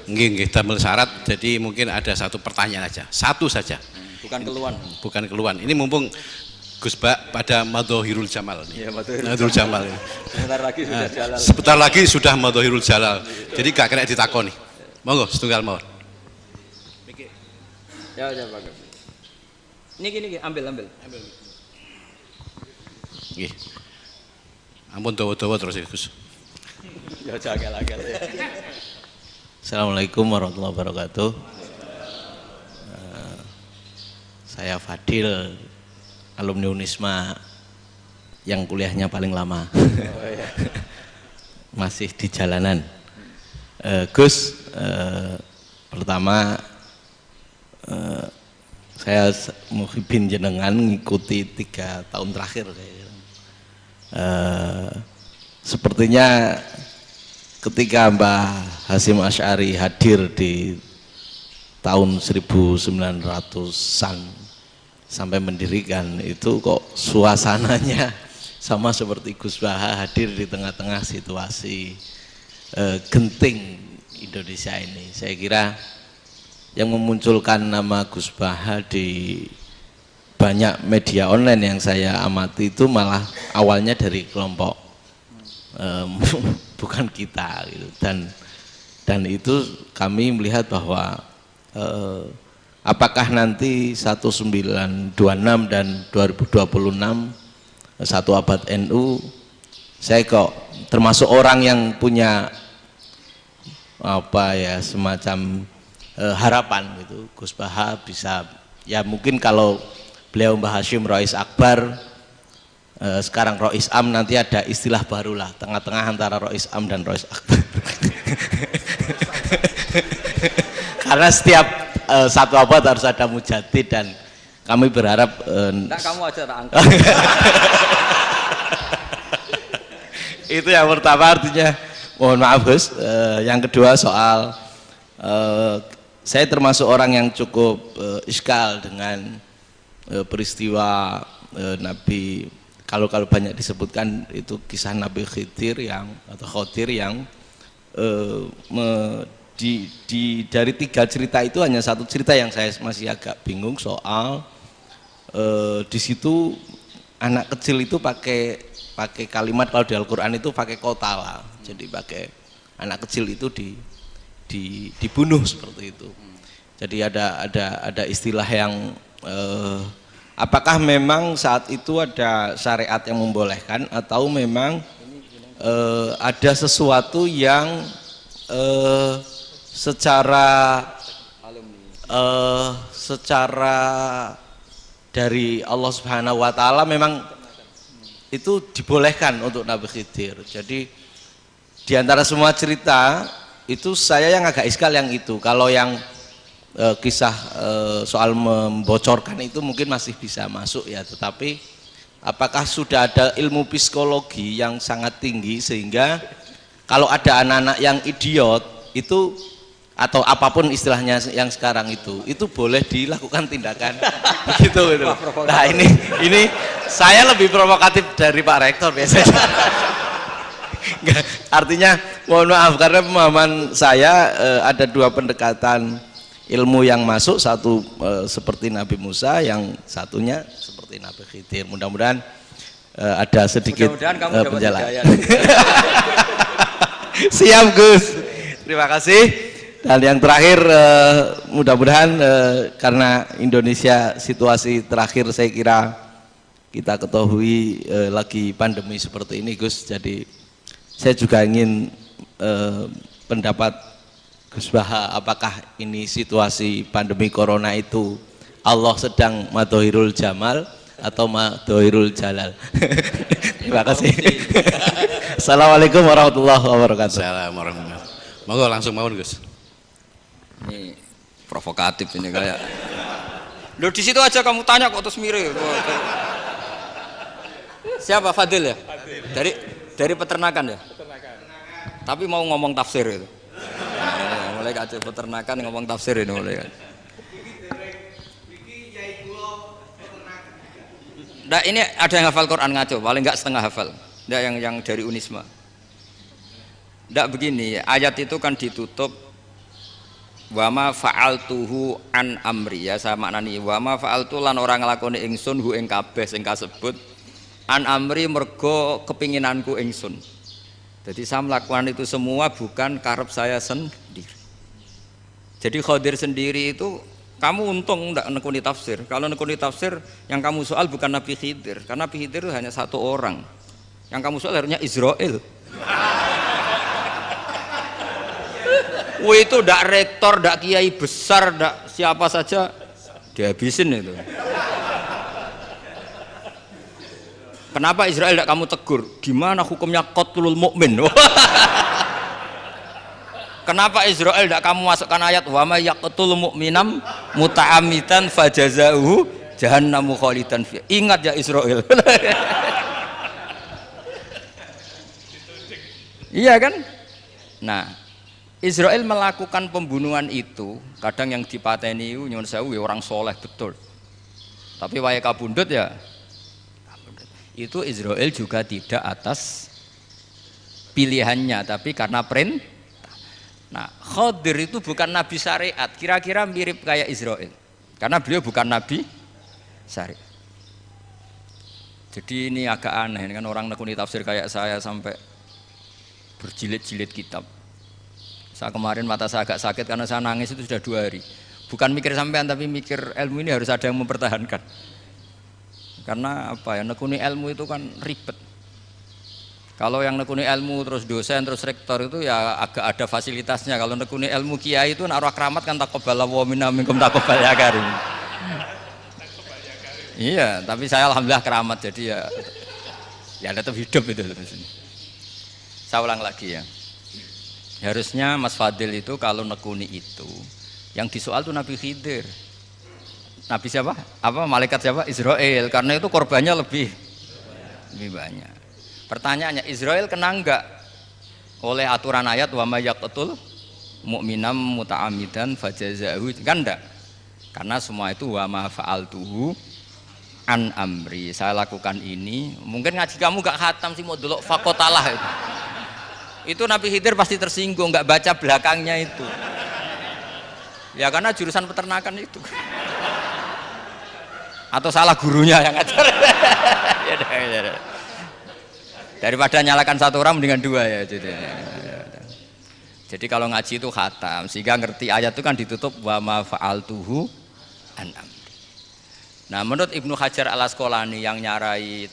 Nggih, damel syarat. Jadi mungkin ada satu pertanyaan aja, satu saja. Bukan keluhan. Bukan keluhan. Ini mumpung Gus Bak pada Madhohirul Jamal. Iya, Madhohirul Jamal. Sebentar lagi sudah jalan. Sebentar lagi sudah Madhohirul Jalal. Jadi gak kena ditakoni. Monggo setunggal mawon. Ya, bagus. Ini gini, ambil. Nggih. Ampun dawa-dawa terus ya, Gus. Ya jagal-jagal. Assalamualaikum warahmatullahi wabarakatuh. Saya Fadil, alumni Unisma yang kuliahnya paling lama. Masih di jalanan. Gus, pertama saya muhibin jenengan ngikuti 3 tahun terakhir sepertinya ketika Mbah Hasyim Asy'ari hadir di tahun 1900-an sampai mendirikan itu kok suasananya sama seperti Gus Baha hadir di tengah-tengah situasi genting Indonesia ini. Saya kira yang memunculkan nama Gus Baha di banyak media online yang saya amati itu malah awalnya dari kelompok bukan kita gitu. Dan itu kami melihat bahwa apakah nanti 1926 dan 2026 satu abad NU, saya kok termasuk orang yang punya apa ya semacam harapan gitu Gus Baha bisa, ya mungkin kalau beliau Mbah Hasyim Rois Akbar, sekarang Rois Am, nanti ada istilah baru lah, tengah-tengah antara Rois Am dan Rois Akbar. Karena setiap satu abad harus ada mujadid dan kami berharap enggak, kamu aja tak angkat. Itu yang pertama, artinya mohon maaf Gus. Yang kedua soal saya termasuk orang yang cukup iskal dengan peristiwa Nabi, kalau banyak disebutkan itu kisah Nabi Khidir yang dari 3 cerita itu hanya satu cerita yang saya masih agak bingung soal di situ anak kecil itu pakai kalimat, kalau di Al-Qur'an itu pakai kotala, jadi pakai anak kecil itu dibunuh seperti itu. Jadi ada istilah yang apakah memang saat itu ada syariat yang membolehkan atau memang ada sesuatu yang secara dari Allah Subhanahu wa taala memang itu dibolehkan untuk Nabi Khidir. Jadi di antara semua cerita itu saya yang agak iskal yang itu. Kalau yang kisah soal membocorkan itu mungkin masih bisa masuk ya, tetapi apakah sudah ada ilmu psikologi yang sangat tinggi sehingga kalau ada anak-anak yang idiot itu atau apapun istilahnya yang sekarang itu boleh dilakukan tindakan begitu gitu. Nah ini saya lebih provokatif dari Pak Rektor biasanya. Artinya mohon maaf karena pemahaman saya ada 2 pendekatan ilmu yang masuk, satu seperti Nabi Musa, yang satunya seperti Nabi Khidir. Mudah-mudahan ada sedikit penjelasan. Siap Gus, terima kasih. Dan yang terakhir mudah-mudahan karena Indonesia situasi terakhir saya kira kita ketahui lagi pandemi seperti ini Gus, jadi saya juga ingin pendapat Gus Baha, apakah ini situasi pandemi corona itu Allah sedang Madhohirul Jamal atau Madhohirul Jalal? Terima kasih. Assalamualaikum warahmatullahi wabarakatuh. Assalamualaikum warahmatullahi wabarakatuh. Monggo langsung mawon Gus. Ini provokatif ini kayak. Loh di situ aja kamu tanya kok terus mirip. Siapa Fadil ya? Fadil. Dari peternakan ya? Peternakan. Tapi mau ngomong tafsir itu. Nah, mulai kacau peternakan ngomong tafsir ini mulai kan. Nah, ini ada yang hafal Quran ngaco, paling enggak setengah hafal. Nah, yang dari Unisma. Enggak begini, ayat itu kan ditutup wa ma fa'altuhu an amri, ya saya maknani wa ma fa'altu lan ora nglakoni ingsun hu ing kabeh sing kasebut an amri mergo kepinginanku ingsun. Jadi saya melakukan itu semua bukan karep saya sendiri. Jadi Khadir sendiri itu kamu untung tidak nekuni tafsir. Kalau nekuni tafsir yang kamu soal bukan Nabi Khidir, karena Nabi Khidir hanya satu orang. Yang kamu soal harusnya Israel. Wah itu ndak rektor, ndak kiai besar, ndak siapa saja dihabisin itu. Kenapa Israel ndak kamu tegur? Gimana hukumnya qatlul mukmin? Kenapa Israel ndak kamu masukkan ayat wa may yaqtul mu'minam muta'ammidan fajazauhu jahannamu khalidan fi. Ingat ya Israel. Iya kan? Nah, Israel melakukan pembunuhan itu, kadang yang dipateni nyuwun sewu ya orang soleh betul. Tapi wae kabundut ya. Itu Israel juga tidak atas pilihannya, tapi karena perintah. Nah, Khadir itu bukan nabi syariat, kira-kira mirip kayak Israel. Karena beliau bukan nabi syariat. Jadi ini agak aneh kan orang nekuni tafsir kayak saya sampai berjilid-jilid kitab. Saya kemarin mata saya agak sakit karena saya nangis itu sudah 2 hari. Bukan mikir sampean tapi mikir ilmu ini harus ada yang mempertahankan. Karena apa ya, nekuni ilmu itu kan ribet. Kalau yang nekuni ilmu terus dosen terus rektor itu ya agak ada fasilitasnya. Kalau nekuni ilmu kiai itu naruh keramat kan taqabbalallahu minna minkum taqabbal ya karim. Iya, tapi saya alhamdulillah keramat jadi ya tetap hidup itu. Saya ulang lagi ya. Harusnya Mas Fadil itu kalau nekuni itu yang disoal tuh Nabi Khidir. Nabi siapa? Apa malaikat siapa? Israel. Karena itu korbannya lebih banyak. Pertanyaannya, Israel kena enggak oleh aturan ayat wa may yaqtul mu'minam muta'ammidan fajazaahu? Kan enggak. Karena semua itu wa ma fa'altuhu an amri. Saya lakukan ini. Mungkin ngaji kamu enggak khatam sih mau delok faqatalah itu. Itu Nabi Khidir pasti tersinggung, nggak baca belakangnya itu. Ya karena jurusan peternakan itu. Atau salah gurunya yang ngajar. Ya. Daripada nyalakan satu orang mendingan 2 ya. Jadi kalau ngaji itu khatam, sehingga ngerti ayat itu kan ditutup wa ma fa'altuhu an amri. Nah menurut Ibnu Hajar al-Asqalani yang nyarai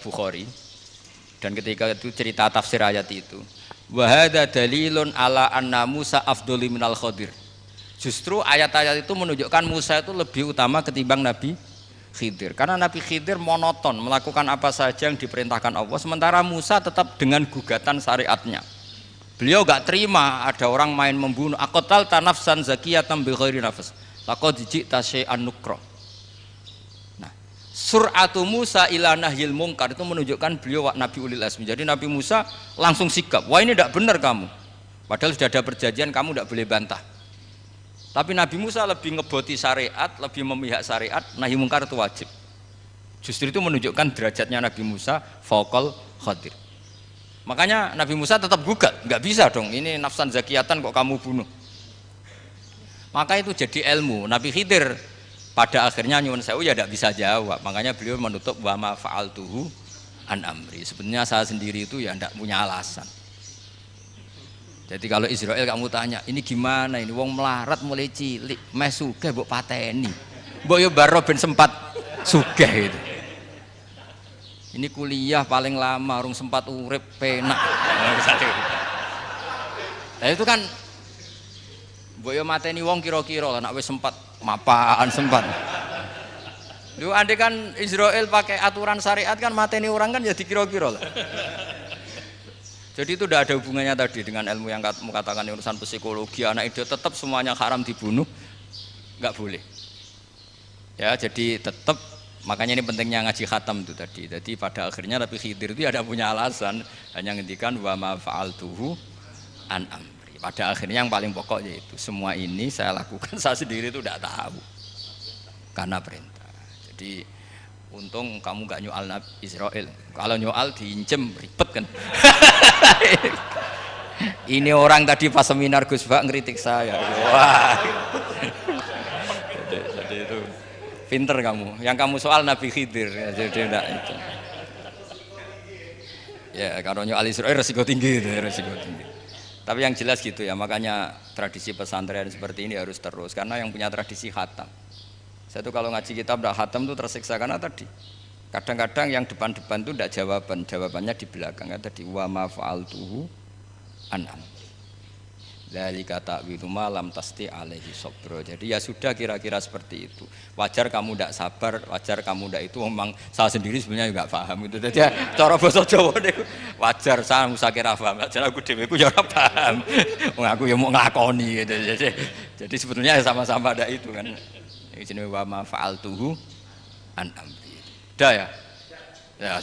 Bukhari, dan ketika itu cerita tafsir ayat itu, wa hadza dalilun ala anna Musa afdhali minal Khadir. Justru ayat-ayat itu menunjukkan Musa itu lebih utama ketimbang Nabi Khidir. Karena Nabi Khidir monoton melakukan apa saja yang diperintahkan Allah, sementara Musa tetap dengan gugatan syariatnya. Beliau enggak terima ada orang main membunuh. Aqtal tanafsan zakiyatan bi ghairi nafs. Laqad ji'ta syai'an nukra. Sur'atu Musa ila nahyil mungkar itu menunjukkan beliau Nabi ulil azmi. Jadi Nabi Musa langsung sikap, wah ini tidak benar kamu. Padahal sudah ada perjanjian, kamu tidak boleh bantah. Tapi Nabi Musa lebih ngeboti syariat, lebih memihak syariat, nahi mungkar itu wajib. Justru itu menunjukkan derajatnya Nabi Musa fauqal Khadir. Makanya Nabi Musa tetap gugat, nggak bisa dong, ini nafsan zakiyatan kok kamu bunuh. Maka itu jadi ilmu. Nabi Khidir pada akhirnya nyuwun sewu ya tidak bisa jawab, makanya beliau menutup wa ma fa'altuhu an amri. Sebenarnya saya sendiri itu ya tidak punya alasan. Jadi kalau Israel kamu tanya ini gimana, ini wong melarat mulai cilik meh sugih mbok pateni, mbok yo baro ben sempat sugih itu. Ini kuliah paling lama urung sempat urip penak. Nah itu kan mbok yo mateni wong kira-kira lah nek wis sempat mapan sempat. Lu andai kan Israel pakai aturan syariat kan mateni orang kan jadi kira-kira lah. Jadi itu tidak ada hubungannya tadi dengan ilmu yang kamu katakan urusan psikologi, anak itu tetap semuanya haram dibunuh, nggak boleh. Ya jadi tetap, makanya ini pentingnya ngaji khatam itu tadi. Jadi pada akhirnya Nabi Khidir itu ada punya alasan, hanya ngendikan wa ma fa'altuhu an amri. Pada akhirnya yang paling pokok yaitu semua ini saya lakukan, saya sendiri itu tidak tahu karena perintah. Jadi untung kamu gak nyoal Nabi Israel. Kalau nyoal diincem ribet kan. Ini orang tadi pas seminar Gus Bak ngeritik saya. Wah. Jadi itu pinter kamu. Yang kamu soal Nabi Khidir. Jadi enggak itu. Ya, karonyo al-Isra resiko tinggi itu, resiko tinggi. Tapi yang jelas gitu ya, makanya tradisi pesantren seperti ini harus terus karena yang punya tradisi khatam. Saya tuh kalau ngaji kitab tidak khatam tuh tersiksa karena tadi kadang-kadang yang depan-depan tuh tidak jawabannya di belakang kan tadi wa ma fa'altuhu an'am. Dzalika ta'wilu ma lam tasti alaihi sabra. Jadi ya sudah kira-kira seperti itu. Wajar kamu tidak sabar, wajar kamu tidak itu memang saya sendiri sebenarnya enggak paham itu. Jadi cara basa Jawa niku wajar saya musakira paham. Jadi aku dhewe ku ya ora paham. Wong aku ya mau nglakoni gitu. Jadi sebetulnya sama-sama ada itu kan. Ini jenenge wa ma fa'altuhu an amri. Dah ya. Ya,